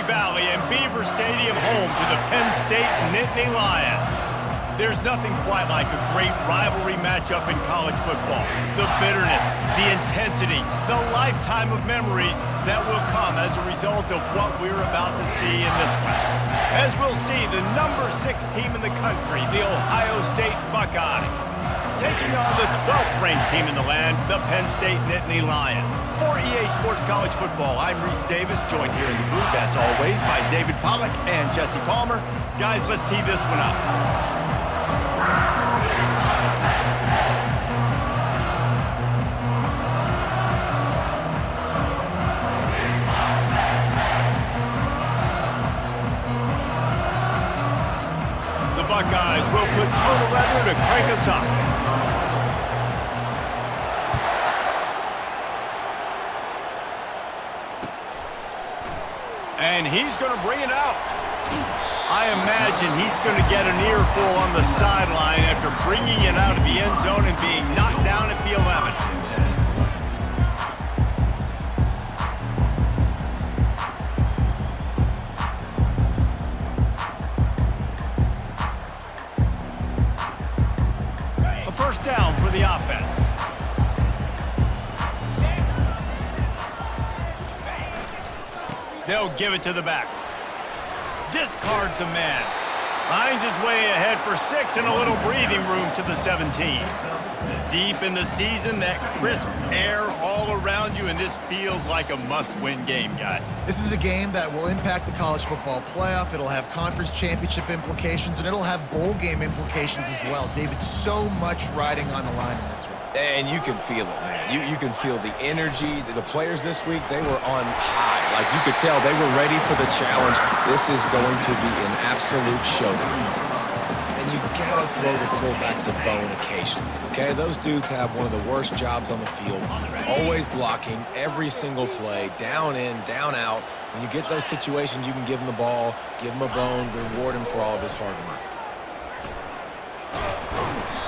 Valley and Beaver Stadium, home to the Penn State Nittany Lions. There's nothing quite like a great rivalry matchup in college football. The bitterness, the intensity, the lifetime of memories that will come as a result of what we're about to see in this one. As we'll see, the number 6 team in the country, the Ohio State Buckeyes, taking on the 12th ranked team in the land, the Penn State Nittany Lions. For EA Sports College Football, I'm Reese Davis, joined here in the booth, as always, by David Pollack and Jesse Palmer. Guys, let's tee this one up. The Buckeyes will put total leather to crank us up. And he's going to bring it out. I imagine he's going to get an earful on the sideline after bringing it out of the end zone and being knocked down at the 11. A first down for the offense. They'll give it to the back. Discards a man. Finds his way ahead for 6 and a little breathing room to the 17. Deep in the season, that crisp air all around you, and this feels like a must-win game, guys. This is a game that will impact the college football playoff. It'll have conference championship implications, and it'll have bowl game implications as well. David, so much riding on the line in this one. And you can feel it, man. You can feel the energy. The players this week, they were on high. Like, you could tell they were ready for the challenge. This is going to be an absolute showdown. And you got to throw the fullbacks a bone occasionally, okay? Those dudes have one of the worst jobs on the field, always blocking every single play, down in, down out. When you get those situations, you can give them the ball, give them a bone, reward him for all of his hard work.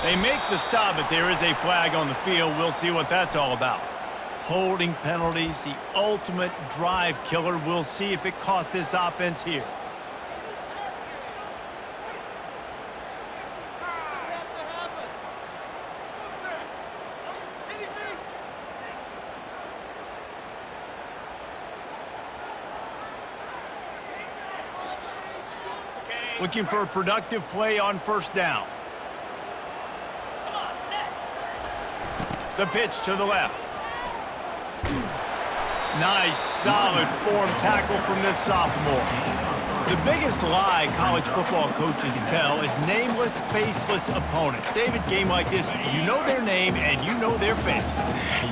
They make the stop, but there is a flag on the field. We'll see what that's all about. Holding penalties, the ultimate drive killer. We'll see if it costs this offense here. Looking for a productive play on first down. The pitch to the left. Nice, solid form tackle from this sophomore. The biggest lie college football coaches tell is nameless, faceless opponent. David, game like this, you know their name and you know their face.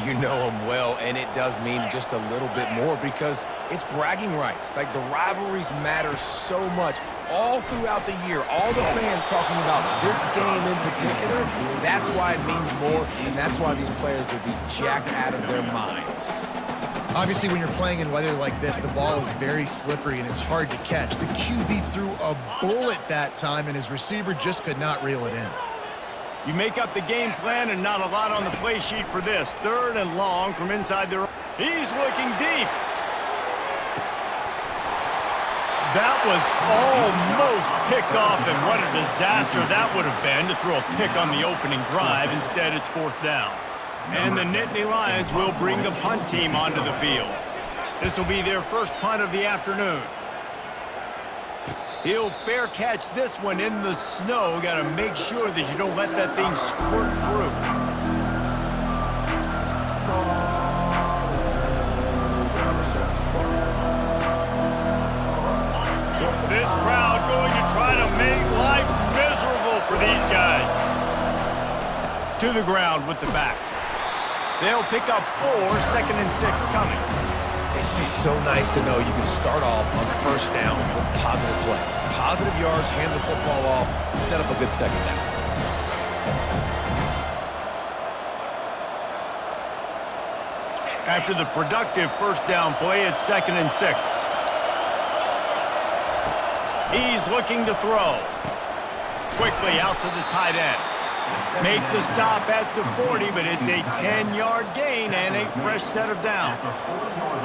You know them well, and it does mean just a little bit more because it's bragging rights. Like, the rivalries matter so much all throughout the year. All the fans talking about this game in particular, that's why it means more, and that's why these players will be jacked out of their minds. Obviously, when you're playing in weather like this, the ball is very slippery and it's hard to catch. The QB threw a bullet that time, and his receiver just could not reel it in. You make up the game plan and not a lot on the play sheet for this. Third and long from inside their... He's looking deep. That was almost picked off, and what a disaster that would have been to throw a pick on the opening drive. Instead, it's fourth down. And the Nittany Lions will bring the punt team onto the field. This will be their first punt of the afternoon. He'll fair catch this one in the snow. Got to make sure that you don't let that thing squirt through. This crowd going to try to make life miserable for these guys. To the ground with the back. They'll pick up 4, 2nd and 6 coming. It's just so nice to know you can start off on first down with positive plays. Positive yards, hand the football off, set up a good second down. After the productive first down play, it's 2nd and 6. He's looking to throw. Quickly out to the tight end. Make the stop at the 40, but it's a 10-yard gain and a fresh set of downs.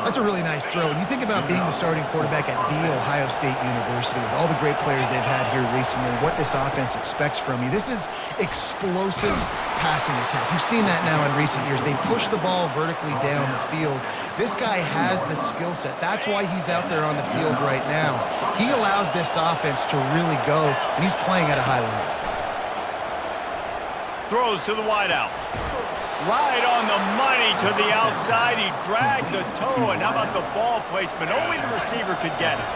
That's a really nice throw. When you think about being the starting quarterback at The Ohio State University with all the great players they've had here recently, what this offense expects from you, this is explosive passing attack. You've seen that now in recent years. They push the ball vertically down the field. This guy has the skill set. That's why he's out there on the field right now. He allows this offense to really go, and he's playing at a high level. Throws to the wideout. Right on the money to the outside. He dragged the toe, and how about the ball placement? Only the receiver could get it.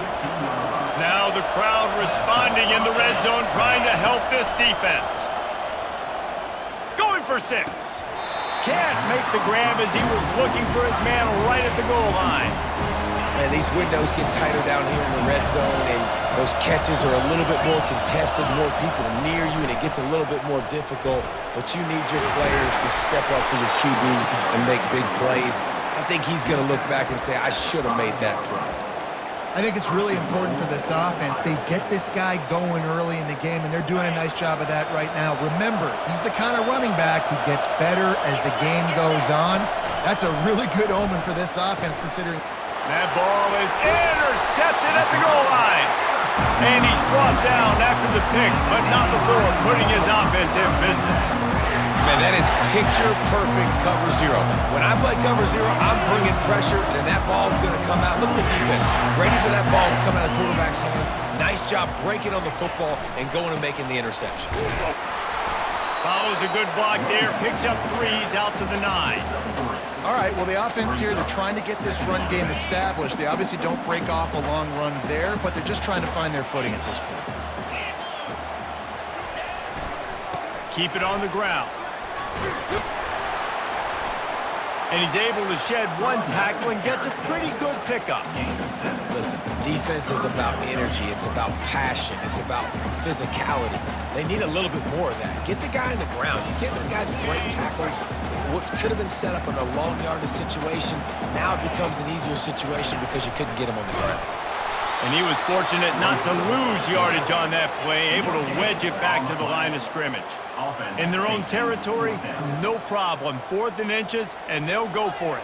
Now the crowd responding in the red zone, trying to help this defense. Going for 6. Can't make the grab as he was looking for his man right at the goal line. Man, these windows get tighter down here in the red zone, and those catches are a little bit more contested, more people near you, and it gets a little bit more difficult. But you need your players to step up for your QB and make big plays. I think he's going to look back and say, I should have made that play. I think it's really important for this offense. They get this guy going early in the game, and they're doing a nice job of that right now. Remember, he's the kind of running back who gets better as the game goes on. That's a really good omen for this offense, considering... That ball is intercepted at the goal line. And he's brought down after the pick, but not before putting his offense in business. Man, that is picture-perfect cover zero. When I play cover zero, I'm bringing pressure, and that ball's going to come out. Look at the defense. Ready for that ball to come out of the quarterback's hand. Nice job breaking on the football and going and making the interception. Follows a good block there. Picks up 3s out to the 9. All right, well, the offense here, they're trying to get this run game established. They obviously don't break off a long run there, but they're just trying to find their footing at this point. Keep it on the ground. And he's able to shed 1 tackle and gets a pretty good pickup. Listen, defense is about energy. It's about passion. It's about physicality. They need a little bit more of that. Get the guy on the ground. You can't let guys break tackles. What could have been set up in a long yardage situation, now it becomes an easier situation because you couldn't get him on the ground. And he was fortunate not to lose yardage on that play, able to wedge it back to the line of scrimmage. In their own territory, no problem. 4th and inches, and they'll go for it.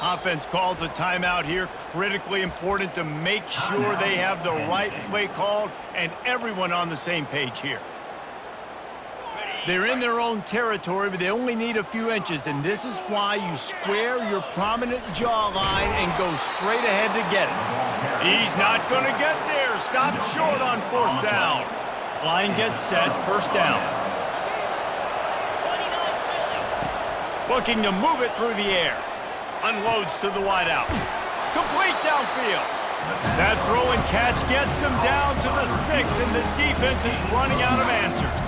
Offense calls a timeout here. Critically important to make sure they have the right play called and everyone on the same page here. They're in their own territory, but they only need a few inches, and this is why you square your prominent jawline and go straight ahead to get it. He's not going to get there. Stopped short on 4th down. Line gets set. 1st down. Looking to move it through the air. Unloads to the wideout. Complete downfield. That throw and catch gets them down to the 6, and the defense is running out of answers.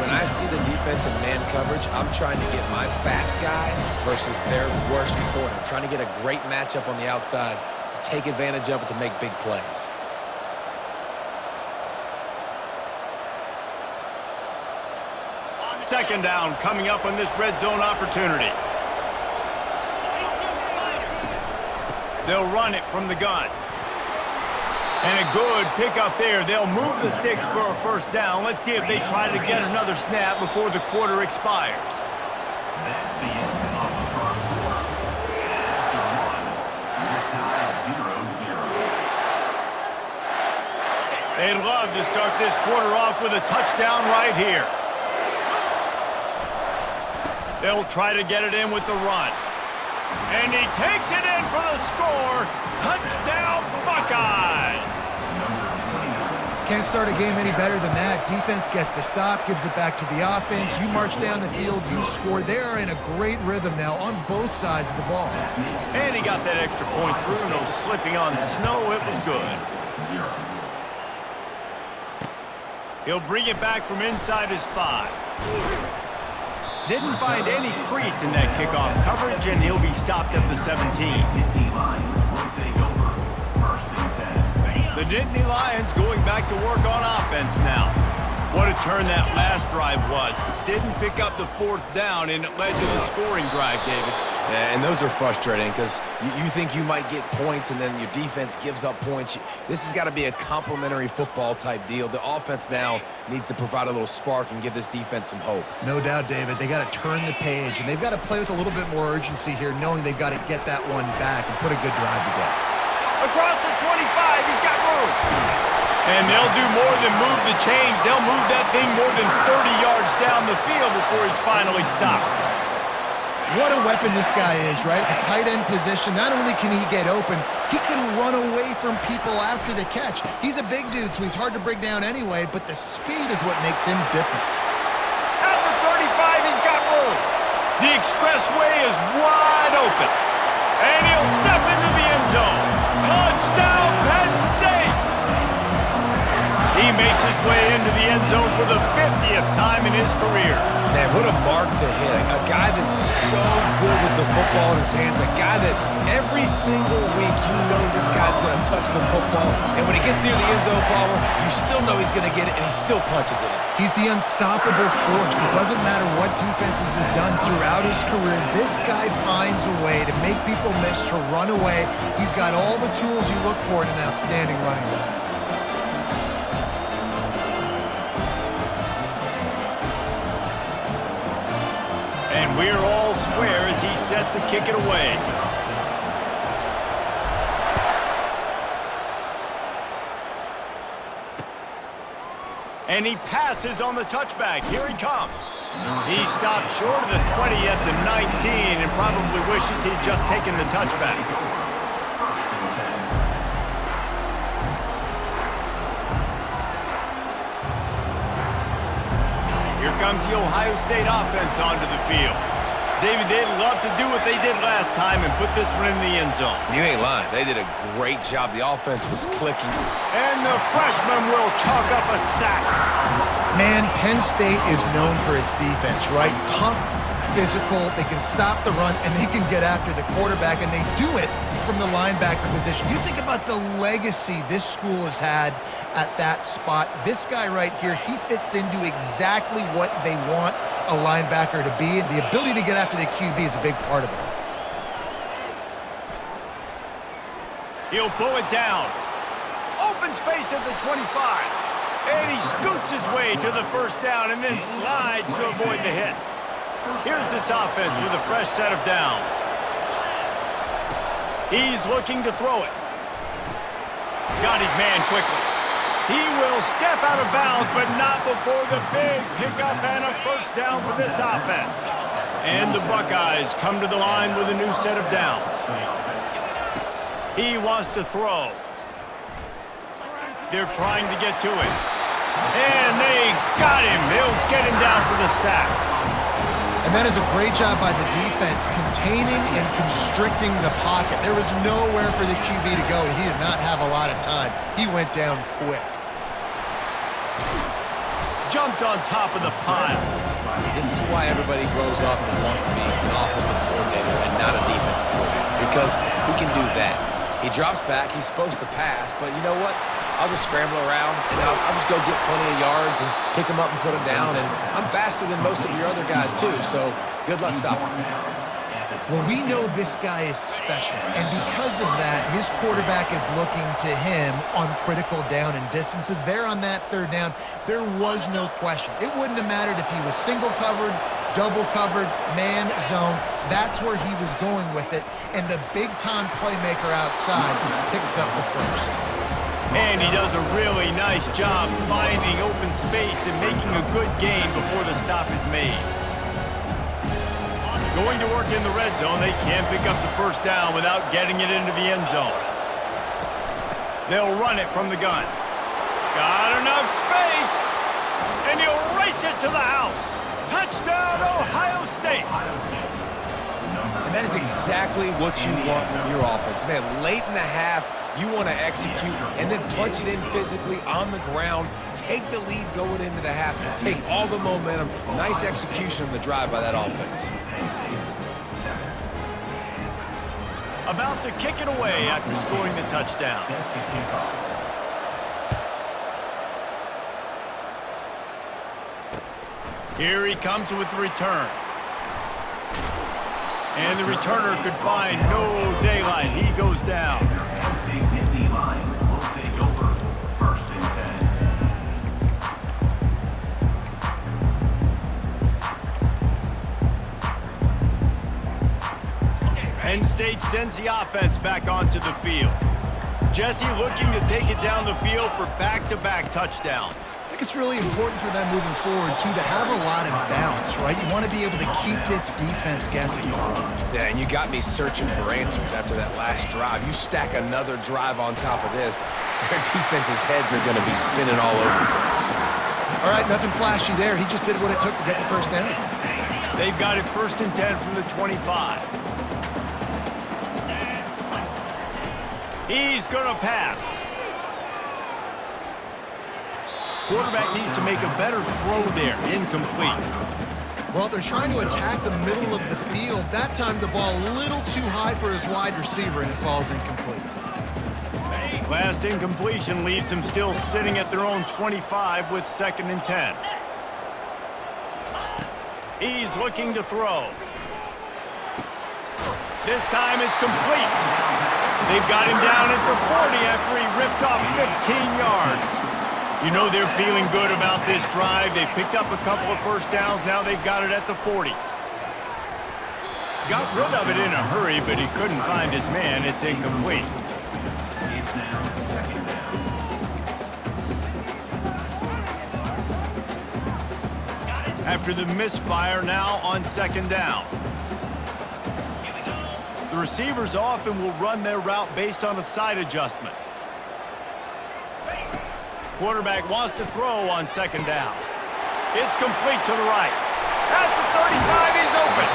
When I see the defense in man coverage, I'm trying to get my fast guy versus their worst corner. I'm trying to get a great matchup on the outside, take advantage of it to make big plays. Second down coming up on this red zone opportunity. They'll run it from the gun. And a good pickup there. They'll move the sticks for a 1st down. Let's see if they try to get another snap before the quarter expires. That's the end of the first quarter. After 1, your tie 0-0. They'd love to start this quarter off with a touchdown right here. They'll try to get it in with the run. And he takes it in for the score. Touchdown, Buckeyes! Can't start a game any better than that. Defense gets the stop, gives it back to the offense. You march down the field, you score. They're in a great rhythm now on both sides of the ball. And he got that extra point through. No slipping on the snow. It was good. He'll bring it back from inside his 5. Didn't find any crease in that kickoff coverage, and he'll be stopped at the 17. The Nittany Lions going back to work on offense now. What a turn that last drive was. Didn't pick up the 4th down, and it led to the scoring drive, David. And those are frustrating because you think you might get points and then your defense gives up points. This has got to be a complementary football type deal. The offense now needs to provide a little spark and give this defense some hope. No doubt, David. They got to turn the page, and they've got to play with a little bit more urgency here, knowing they've got to get that one back and put a good drive together. Across the 25, he's got room. And they'll do more than move the chains. They'll move that thing more than 30 yards down the field before he's finally stopped. What a weapon this guy is, right? The tight end position, not only can he get open, he can run away from people after the catch. He's a big dude, so he's hard to bring down anyway, but the speed is what makes him different. At the 35, he's got room. The expressway is wide open. And he'll step into the end zone. Touchdown, Penn State! He makes his way into the end zone for the 50th time in his career. Man, what a mark to hit. A guy that's so good with the football in his hands. A guy that every single week you know this guy's going to touch the football. And when he gets near the end zone, Palmer, you still know he's going to get it, and he still punches it in. He's the unstoppable force. It doesn't matter what defenses have done throughout his career. This guy finds a way to make people miss, to run away. He's got all the tools you look for in an outstanding running back. And we're all square as he's set to kick it away. And he passes on the touchback. Here he comes. He stopped short of the 20 at the 19 and probably wishes he'd just taken the touchback. Here comes the Ohio State offense onto the field. David, they'd love to do what they did last time and put this one in the end zone. You ain't lying. They did a great job. The offense was clicking. And the freshman will chalk up a sack. Man, Penn State is known for its defense, right? Tough, physical, they can stop the run, and they can get after the quarterback, and they do it from the linebacker position. You think about the legacy this school has had at that spot. This guy right here, he fits into exactly what they want a linebacker to be, and the ability to get after the QB is a big part of it. He'll pull it down. Open space at the 25. And he scoots his way to the first down and then slides to avoid the hit. Here's this offense with a fresh set of downs. He's looking to throw it. Got his man quickly. He will step out of bounds, but not before the big pickup and a first down for this offense. And the Buckeyes come to the line with a new set of downs. He wants to throw. They're trying to get to it. And they got him. They'll get him down for the sack. And that is a great job by the defense, containing and constricting the pocket. There was nowhere for the QB to go, and he did not have a lot of time. He went down quick. Jumped on top of the pile. This is why everybody grows up and wants to be an offensive coordinator and not a defensive coordinator, because he can do that. He drops back. He's supposed to pass, but you know what? I'll just scramble around, and I'll just go get plenty of yards and pick them up and put them down. And I'm faster than most of your other guys, too, so good luck stopping him. Well, we know this guy is special, and because of that, his quarterback is looking to him on critical down and distances. There on that third down, there was no question. It wouldn't have mattered if he was single covered, double covered, man, zone. That's where he was going with it, and the big-time playmaker outside picks up the first. And he does a really nice job finding open space and making a good gain before the stop is made. Going to work in the red zone, they can't pick up the first down without getting it into the end zone. They'll run it from the gun. Got enough space, and he'll race it to the house. Touchdown, Ohio State. And that is exactly what you want from your offense. Man, late in the half, you want to execute and then punch it in physically on the ground. Take the lead going into the half. Take all the momentum. Nice execution on the drive by that offense. About to kick it away after scoring the touchdown. Here he comes with the return. And the returner could find no daylight. He goes down. Penn State Nittany Lions will take over 1st and 10. Penn State sends the offense back onto the field. Jesse looking to take it down the field for back-to-back touchdowns. I think it's really important for them moving forward, too, to have a lot of balance, right? You want to be able to keep this defense guessing, Bob. Yeah, and you got me searching for answers after that last drive. You stack another drive on top of this, their defense's heads are going to be spinning all over the place. All right, nothing flashy there. He just did what it took to get the first down. They've got it 1st and 10 from the 25. He's going to pass. Quarterback needs to make a better throw there. Incomplete. Well, they're trying to attack the middle of the field. That time the ball a little too high for his wide receiver, and it falls incomplete. Last incompletion leaves them still sitting at their own 25 with 2nd and 10. He's looking to throw. This time it's complete. They've got him down at the 40 after he ripped off 15 yards. You know they're feeling good about this drive. They picked up a couple of first downs. Now they've got it at the 40. Got rid of it in a hurry, but he couldn't find his man. It's incomplete. It's now 2nd down. After the misfire, now on 2nd down. The receivers often will run their route based on a side adjustment. Quarterback wants to throw on 2nd down. It's complete to the right. At the 35, he's open.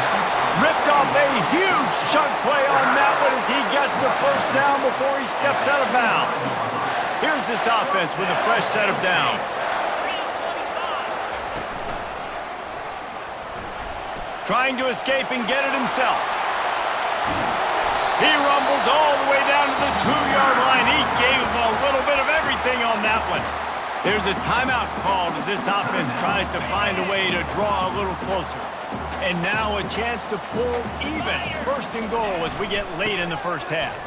Ripped off a huge chunk play on that one as he gets the first down before he steps out of bounds. Here's this offense with a fresh set of downs. Trying to escape and get it himself. He rumbles all the way down to the 2-yard line. He gave him a little bit of everything on that one. There's a timeout called as this offense tries to find a way to draw a little closer. And now a chance to pull even. 1st and goal as we get late in the 1st half.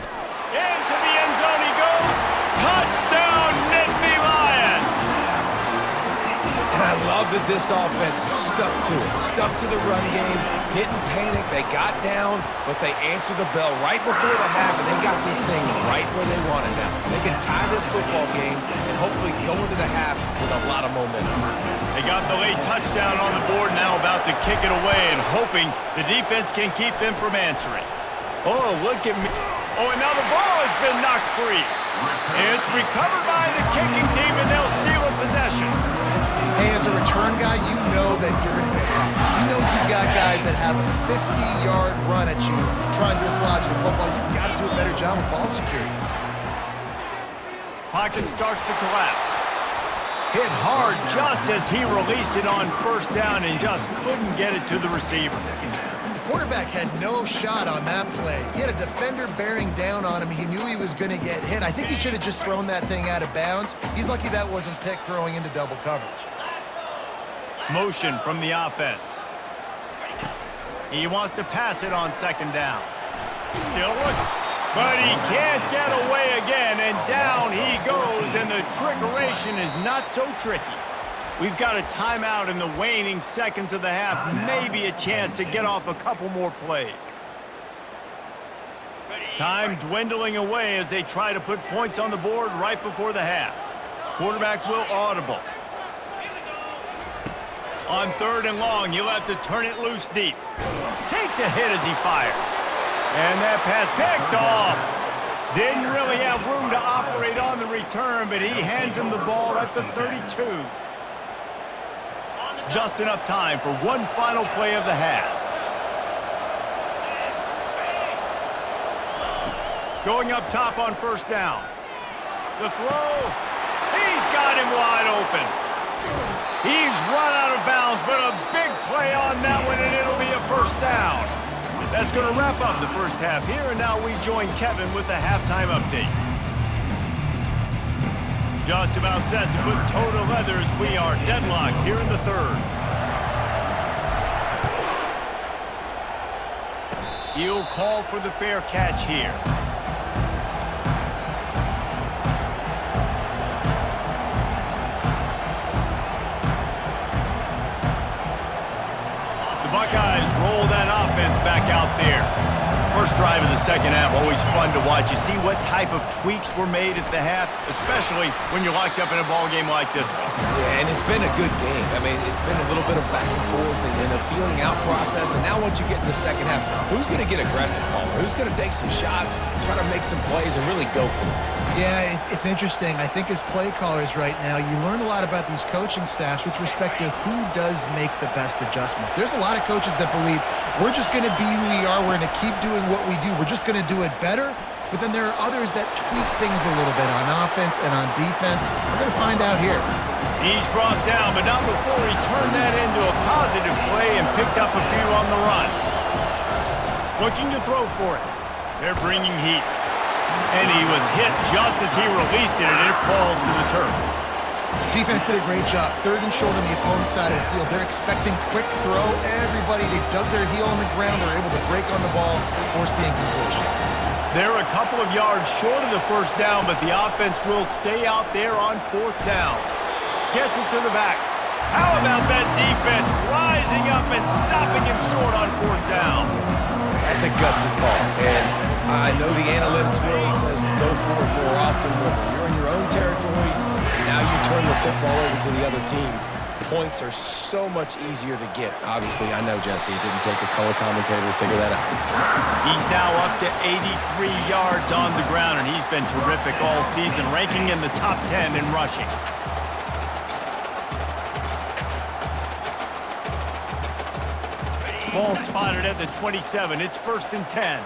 Into the end zone he goes. Touchdown, Nittany Lions! And I love that this offense stuck to it, stuck to the run game, didn't panic. They got down, but they answered the bell right before the half, and they got this thing right where they want it now. They can tie this football game and hopefully go into the half with a lot of momentum. They got the late touchdown on the board, now about to kick it away and hoping the defense can keep them from answering. Oh, look at me. Oh, and now the ball has been knocked free. It's recovered by the kicking team, and they'll steal a possession. Hey, as a return guy, you know that you're going to get popped. You know you've got guys that have a 50-yard run at you trying to dislodge the football. You've got to do a better job with ball security. Pocket starts to collapse. Hit hard just as he released it on 1st down and just couldn't get it to the receiver. The quarterback had no shot on that play. He had a defender bearing down on him. He knew he was going to get hit. I think he should have just thrown that thing out of bounds. He's lucky that wasn't picked throwing into double coverage. Motion from the offense. He wants to pass it on 2nd down. Still looking. But he can't get away again, and down he goes, and the trickeration is not so tricky. We've got a timeout in the waning seconds of the half, maybe a chance to get off a couple more plays. Time dwindling away as they try to put points on the board right before the half. Quarterback will audible. On 3rd and long, he'll have to turn it loose deep. Takes a hit as he fires. And that pass picked off. Didn't really have room to operate on the return, but he hands him the ball at the 32. Just enough time for one final play of the half. Going up top on 1st down. The throw. He's got him wide open. He's run out of bounds, but a big play on that one, and it'll be a 1st down. That's going to wrap up the 1st half here, and now we join Kevin with the halftime update. Just about set to put toe to leather as we are deadlocked here in the 3rd. He'll call for the fair catch here. The Buckeyes roll that offense back out there. First drive of the second half, always fun to watch. You see what type of tweaks were made at the half, especially when you're locked up in a ball game like this one. Yeah, and it's been a good game. I mean, it's been a little bit of back and forth and a feeling out process. And now once you get in the second half, who's going to get aggressive, Palmer? Who's going to take some shots, try to make some plays, and really go for it? Yeah, it's interesting. I think as play callers right now, you learn a lot about these coaching staffs with respect to who does make the best adjustments. There's a lot of coaches that believe we're just going to be who we are. We're going to keep doing what we do. We're just going to do it better. But then there are others that tweak things a little bit on offense and on defense. We're going to find out here. He's brought down, but not before he turned that into a positive play and picked up a few on the run. Looking to throw for it. They're bringing heat. And he was hit just as he released it, and it falls to the turf. Defense did a great job. Third and short on the opponent's side of the field. They're expecting quick throw. Everybody, they dug their heel on the ground. They're able to break on the ball, force the incompletion. They're a couple of yards short of the first down, but the offense will stay out there on fourth down. Gets it to the back. How about that defense rising up and stopping him short on fourth down? That's a gutsy call. And I know the analytics world says to go for it more often, but when you're in your own territory and now you turn the football over to the other team, points are so much easier to get. Obviously, I know, Jesse, it didn't take a color commentator to figure that out. He's now up to 83 yards on the ground, and he's been terrific all season, ranking in the top 10 in rushing. Ball spotted at the 27. It's 1st and 10.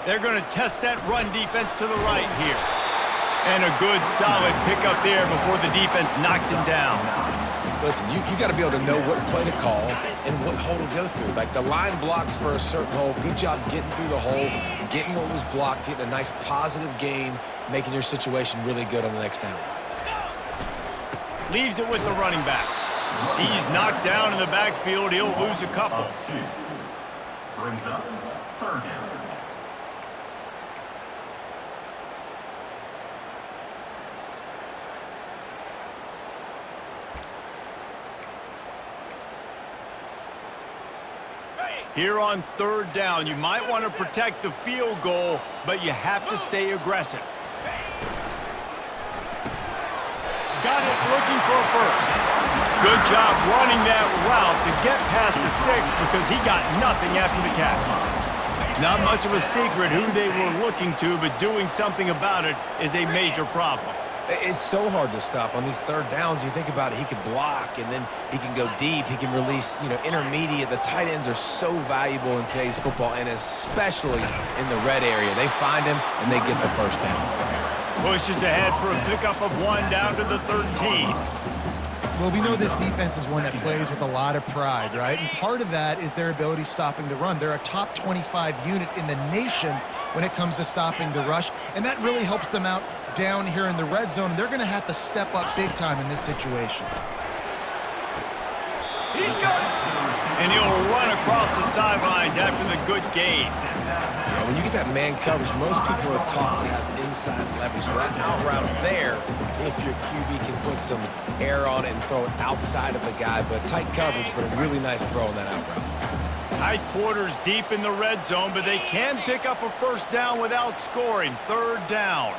They're going to test that run defense to the right here. And a good, solid pickup there before the defense knocks him down. Listen, you got to be able to know what play to call and what hole to go through. Like the line blocks for a certain hole. Good job getting through the hole, getting what was blocked, getting a nice positive gain, making your situation really good on the next down. Leaves it with the running back. He's knocked down in the backfield. He'll lose a couple. Brings up third down. Here on third down, you might want to protect the field goal, but you have to stay aggressive. Got it, looking for a first. Good job running that route to get past the sticks because he got nothing after the catch. Not much of a secret who they were looking to, but doing something about it is a major problem. It's so hard to stop on these third downs. You think about it, he could block, and then he can go deep. He can release, intermediate. The tight ends are so valuable in today's football, and especially in the red area. They find him, and they get the first down. Pushes ahead for a pickup of 1 down to the 13. Well, we know this defense is one that plays with a lot of pride, right? And part of that is their ability stopping the run. They're a top 25 unit in the nation when it comes to stopping the rush, and that really helps them out down here in the red zone. They're going to have to step up big time in this situation. He's got it. And he'll run across the sidelines after the good gain. Yeah, when you get that man coverage, most people are taught to have inside leverage. So that out route's there if your QB can put some air on it and throw it outside of the guy. But tight coverage, but a really nice throw on that out route. Tight quarters deep in the red zone, but they can pick up a first down without scoring. Third down.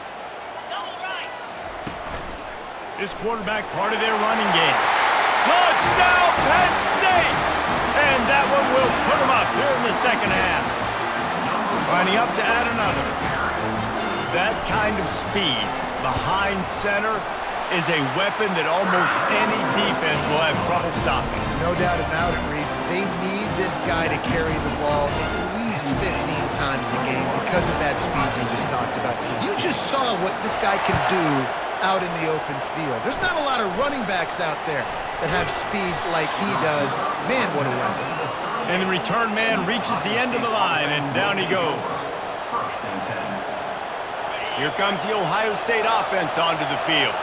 This quarterback part of their running game. Touchdown, Penn State! And that one will put them up here in the second half. Lining up to add another. That kind of speed behind center is a weapon that almost any defense will have trouble stopping. No doubt about it, Reese. They need this guy to carry the ball at least 15 times a game because of that speed you just talked about. You just saw what this guy can do out in the open field. There's not a lot of running backs out there that have speed like he does. Man, what a weapon. And the return man reaches the end of the line, and down he goes. First and 10. Here comes the Ohio State offense onto the field.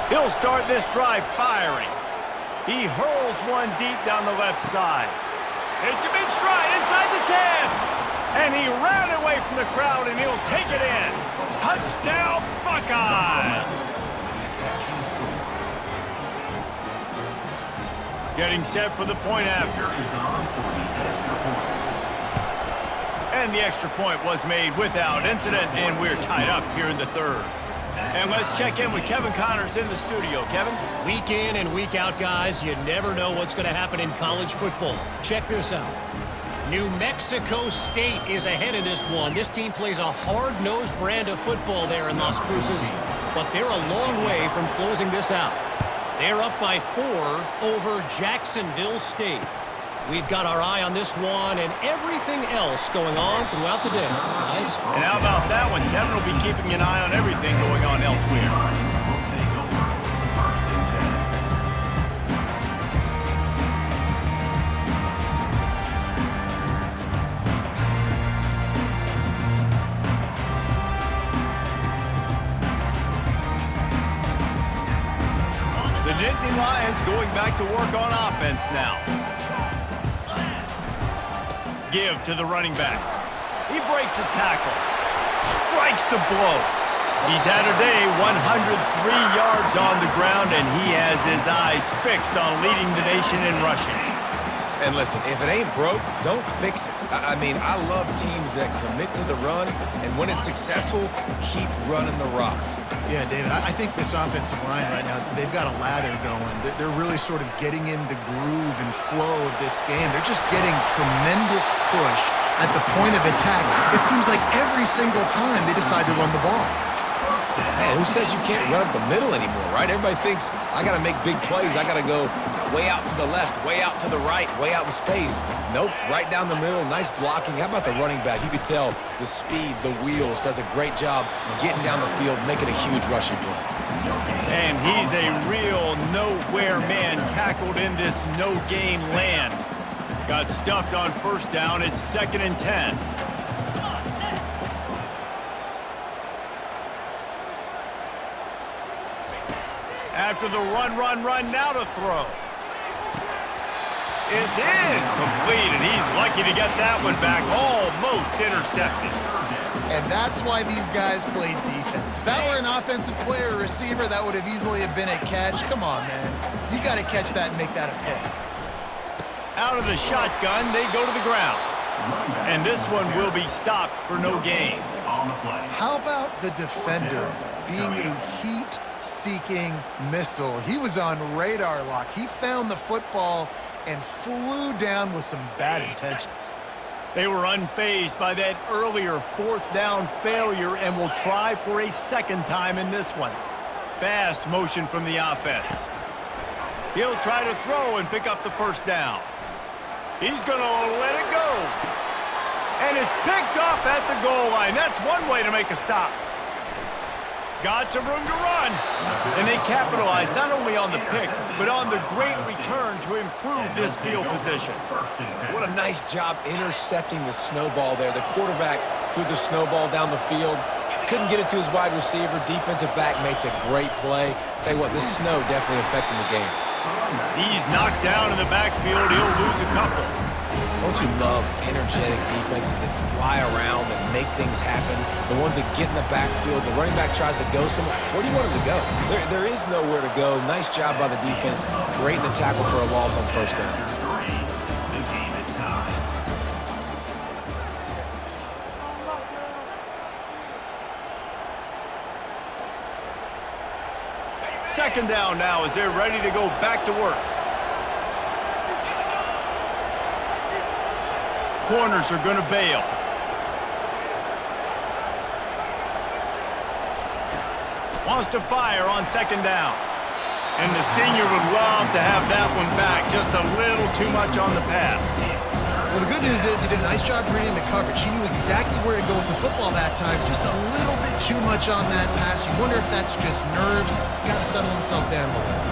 He'll start this drive firing. He hurls one deep down the left side. It's a mid-stride inside the 10. And he ran away from the crowd, and he'll take it in. Touchdown, Buckeyes! Getting set for the point after. And the extra point was made without incident, and we're tied up here in the third. And let's check in with Kevin Connors in the studio. Kevin? Week in and week out, guys, you never know what's going to happen in college football. Check this out. New Mexico State is ahead in this one. This team plays a hard-nosed brand of football there in Las Cruces, but they're a long way from closing this out. They're up by 4 over Jacksonville State. We've got our eye on this one and everything else going on throughout the day, guys. And how about that one? Kevin will be keeping an eye on everything going on elsewhere. The Nittany Lions going back to work on offense now. Give to the running back. He breaks a tackle. Strikes the blow. He's had a day, 103 yards on the ground, and he has his eyes fixed on leading the nation in rushing. And listen, if it ain't broke, don't fix it. I mean, I love teams that commit to the run, and when it's successful, keep running the rock. Yeah, David, I think this offensive line right now, they've got a lather going. They're really sort of getting in the groove and flow of this game. They're just getting tremendous push at the point of attack. It seems like every single time they decide to run the ball. Man, who says you can't run up the middle anymore, right? Everybody thinks, I got to make big plays. I got to go way out to the left, way out to the right, way out in space. Nope, right down the middle, nice blocking. How about the running back? You could tell the speed, the wheels, does a great job getting down the field, making a huge rushing play. And he's a real nowhere man tackled in this no-gain land. Got stuffed on first down. It's 2nd and 10. After the run, now to throw. It's incomplete, and he's lucky to get that one back, almost intercepted. And that's why these guys play defense. If that were an offensive player or receiver, that would have easily have been a catch. Come on, man. You got to catch that and make that a pick. Out of the shotgun, they go to the ground. And this one will be stopped for no gain. How about the defender being a heat-seeking missile? He was on radar lock. He found the football and flew down with some bad intentions. They were unfazed by that earlier 4th down failure and will try for a second time in this one. Fast motion from the offense. He'll try to throw and pick up the first down. He's going to let it go. And it's picked off at the goal line. That's one way to make a stop. Got some room to run. And they capitalized not only on the pick, but on the great return to improve this field position. What a nice job intercepting the snowball there. The quarterback threw the snowball down the field. Couldn't get it to his wide receiver. Defensive back makes a great play. Tell you what, this snow definitely affecting the game. He's knocked down in the backfield. He'll lose a couple. Don't you love energetic defenses that fly around and make things happen? The ones that get in the backfield, the running back tries to go somewhere. Where do you want him to go? There is nowhere to go. Nice job by the defense, creating the tackle for a loss on first down. The game is tied. Second down now as they're ready to go back to work. Corners are going to bail. Wants to fire on second down. And the senior would love to have that one back. Just a little too much on the pass. Well, the good news is he did a nice job reading the coverage. He knew exactly where to go with the football that time. Just a little bit too much on that pass. You wonder if that's just nerves. He's got to settle himself down a little bit.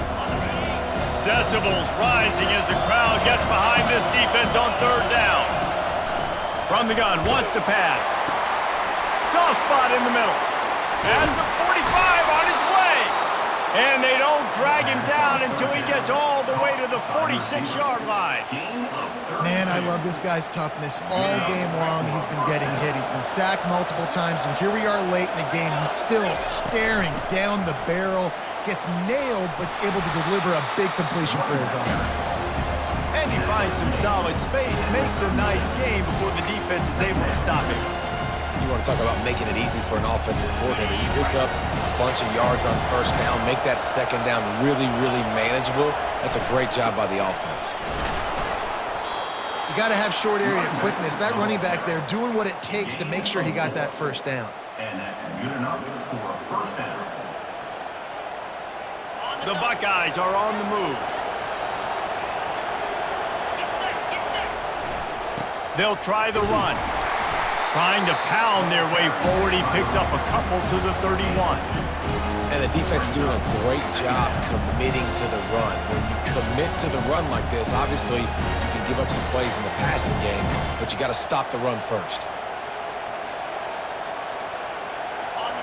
Decibels rising as the crowd gets behind this defense on third down. From the gun, wants to pass. Soft spot in the middle. And the 45 on his way. And they don't drag him down until he gets all the way to the 46-yard line. Man, I love this guy's toughness. All game long, he's been getting hit. He's been sacked multiple times, and here we are late in the game. He's still staring down the barrel, gets nailed, but is able to deliver a big completion for his offense. And he finds some solid space, makes a nice game before the defense is able to stop him. You want to talk about making it easy for an offensive coordinator. You pick up a bunch of yards on first down, make that second down really, really manageable. That's a great job by the offense. You got to have short area quickness. That running back there doing what it takes to make sure he got that first down. And that's good enough for a first down. The Buckeyes are on the move. They'll try the run. Trying to pound their way forward. He picks up a couple to the 31. And the defense doing a great job committing to the run. When you commit to the run like this, obviously you can give up some plays in the passing game, but you got to stop the run first.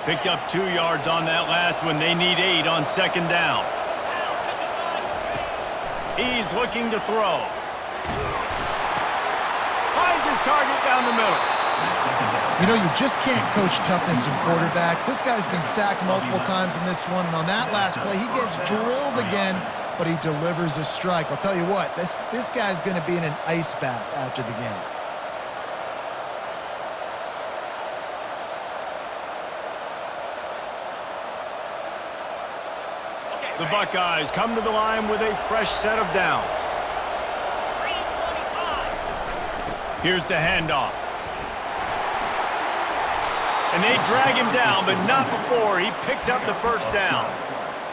Picked up 2 yards on that last one. They need 8 on second down. He's looking to throw. Finds his target down the middle. You know, you just can't coach toughness in quarterbacks. This guy's been sacked multiple times in this one, and on that last play, he gets drilled again, but he delivers a strike. I'll tell you what, this guy's going to be in an ice bath after the game. The Buckeyes come to the line with a fresh set of downs. Here's the handoff. And they drag him down, but not before he picks up the first down.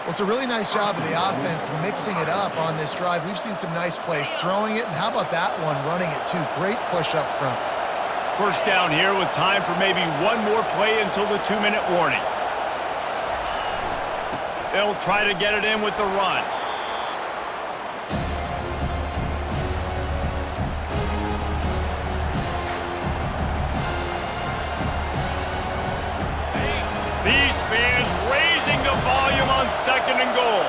Well, it's a really nice job of the offense mixing it up on this drive. We've seen some nice plays throwing it, and how about that one running it too? Great push up front. First down here with time for maybe one more play until the 2-minute warning. They'll try to get it in with the run. These fans raising the volume on second and goal.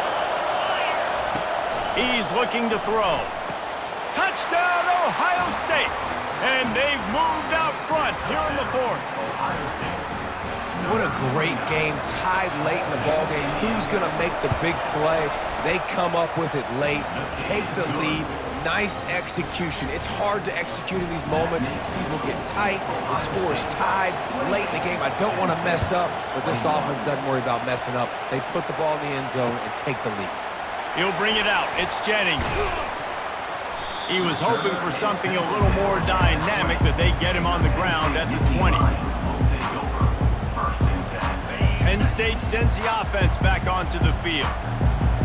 He's looking to throw. Touchdown, Ohio State. And they've moved out front here in the fourth. What a great game, tied late in the ballgame. Who's going to make the big play? They come up with it late, take the lead. Nice execution. It's hard to execute in these moments. People get tight. The score is tied late in the game. I don't want to mess up, but this offense doesn't worry about messing up. They put the ball in the end zone and take the lead. He'll bring it out. It's Jennings. He was hoping for something a little more dynamic, but they get him on the ground at the 20. Penn State sends the offense back onto the field.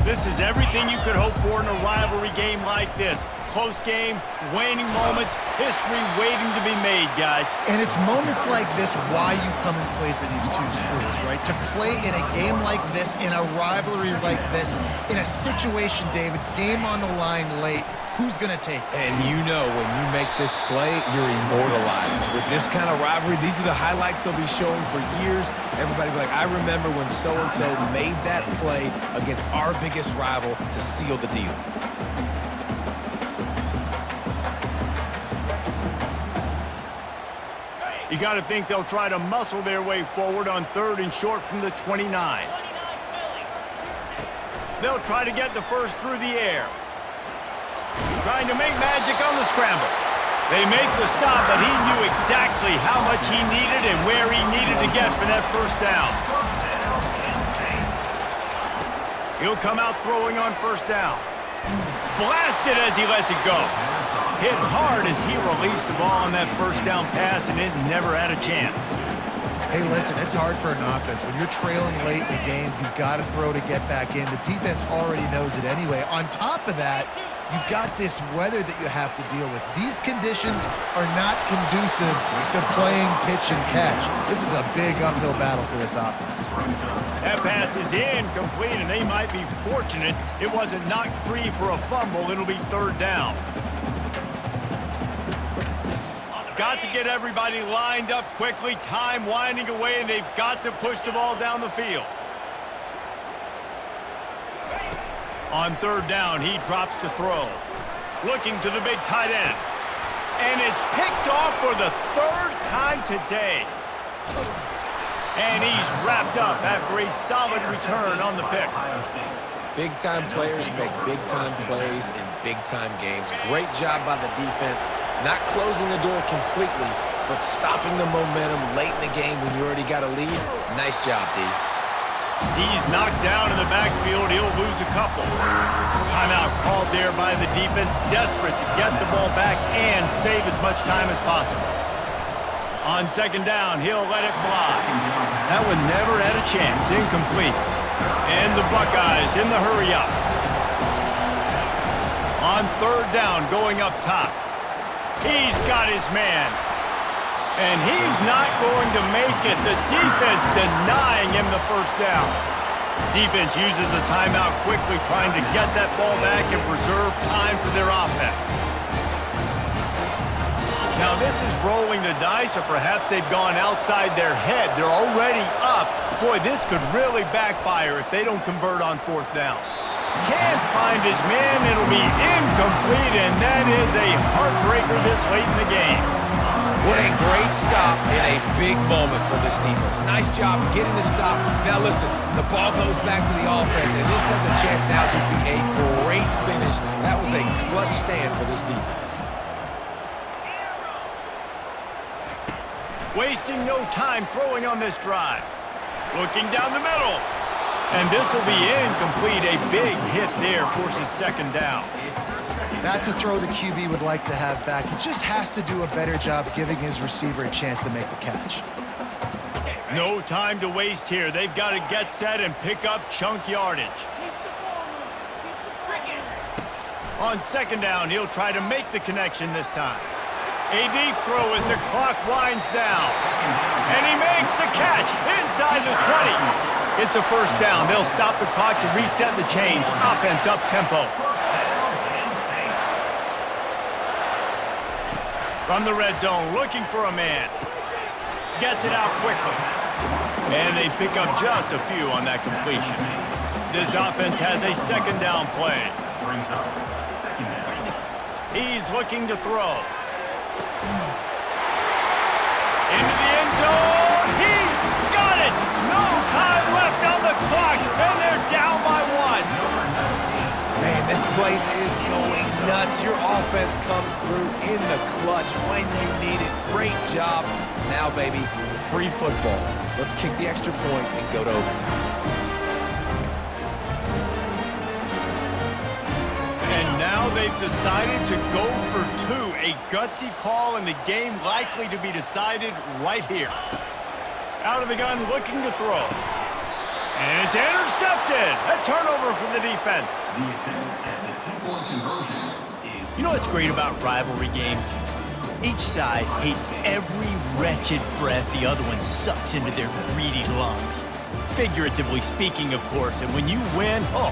This is everything you could hope for in a rivalry game like this. Close game, waning moments, history waiting to be made, guys. And it's moments like this why you come and play for these two schools, right? To play in a game like this, in a rivalry like this, in a situation, David, game on the line late, who's going to take it? And you know when you make this play, you're immortalized. With this kind of rivalry, these are the highlights they'll be showing for years. Everybody will be like, I remember when so-and-so made that play against our biggest rival to seal the deal. You got to think they'll try to muscle their way forward on 3rd and short from the 29. They'll try to get the first through the air. Trying to make magic on the scramble. They make the stop, but he knew exactly how much he needed and where he needed to get for that first down. He'll come out throwing on first down. Blasted as he lets it go. Hit hard as he released the ball on that first down pass, and it never had a chance. Hey, listen, it's hard for an offense. When you're trailing late in the game, you've got to throw to get back in. The defense already knows it anyway. On top of that, you've got this weather that you have to deal with. These conditions are not conducive to playing pitch and catch. This is a big uphill battle for this offense. That pass is incomplete, and they might be fortunate it wasn't knocked free for a fumble. It'll be 3rd down. got to get everybody lined up quickly. Time winding away, and they've got to push the ball down the field. On third down, he drops to throw. Looking to the big tight end. And it's picked off for the third time today. And he's wrapped up after a solid return on the pick. Big-time players make big-time plays in big-time games. Great job by the defense, not closing the door completely, but stopping the momentum late in the game when you already got a lead. Nice job, D. He's knocked down in the backfield. He'll lose a couple. Timeout called there by the defense, desperate to get the ball back and save as much time as possible. On second down, he'll let it fly. That one never had a chance. Incomplete. And the Buckeyes in the hurry up. On third down, going up top. He's got his man. And he's not going to make it. The defense denying him the first down. Defense uses a timeout quickly, trying to get that ball back and preserve time for their offense. Now this is rolling the dice, or perhaps they've gone outside their head. They're already up. Boy, this could really backfire if they don't convert on fourth down. Can't find his man. It'll be incomplete, and that is a heartbreaker this late in the game. What a great stop in a big moment for this defense. Nice job getting the stop. Now listen, the ball goes back to the offense, and this has a chance now to be a great finish. That was a clutch stand for this defense. Wasting no time throwing on this drive. Looking down the middle. And this will be incomplete. A big hit there forces second down. That's a throw the QB would like to have back. He just has to do a better job giving his receiver a chance to make the catch. No time to waste here. They've got to get set and pick up chunk yardage. On second down, he'll try to make the connection this time. A deep throw as the clock winds down. And he makes the catch inside the 20. It's a first down. They'll stop the clock to reset the chains. Offense up tempo. From the red zone, looking for a man. Gets it out quickly. And they pick up just a few on that completion. This offense has a second down play. He's looking to throw. Into the end zone. He's got it. No time left on the clock, and they're down by one. Man, this place is going nuts. Your offense comes through in the clutch when you need it. Great job. Now, baby, free football. Let's kick the extra point and go to overtime. And now they've decided to go for two. A gutsy call, and the game likely to be decided right here. Out of the gun, looking to throw. And it's intercepted. A turnover for the defense. You know what's great about rivalry games? Each side hates every wretched breath the other one sucks into their greedy lungs. Figuratively speaking, of course. And when you win, oh,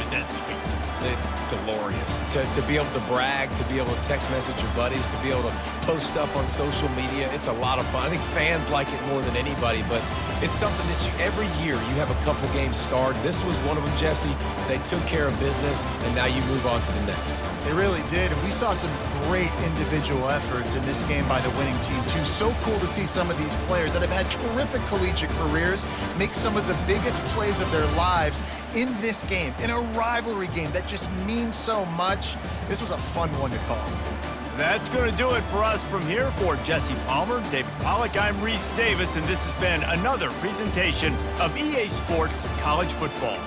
is that sweet. It's glorious. To be able to brag, to be able to text message your buddies, to be able to post stuff on social media, it's a lot of fun. I think fans like it more than anybody, but it's something that every year you have a couple games starred. This was one of them, Jesse. They took care of business, and now you move on to the next. They really did, and we saw some great individual efforts in this game by the winning team, too. So cool to see some of these players that have had terrific collegiate careers make some of the biggest plays of their lives in this game, in a rivalry game that just means so much. This was a fun one to call. That's going to do it for us from here. For Jesse Palmer, David Pollack, I'm Reese Davis, and this has been another presentation of EA Sports College Football.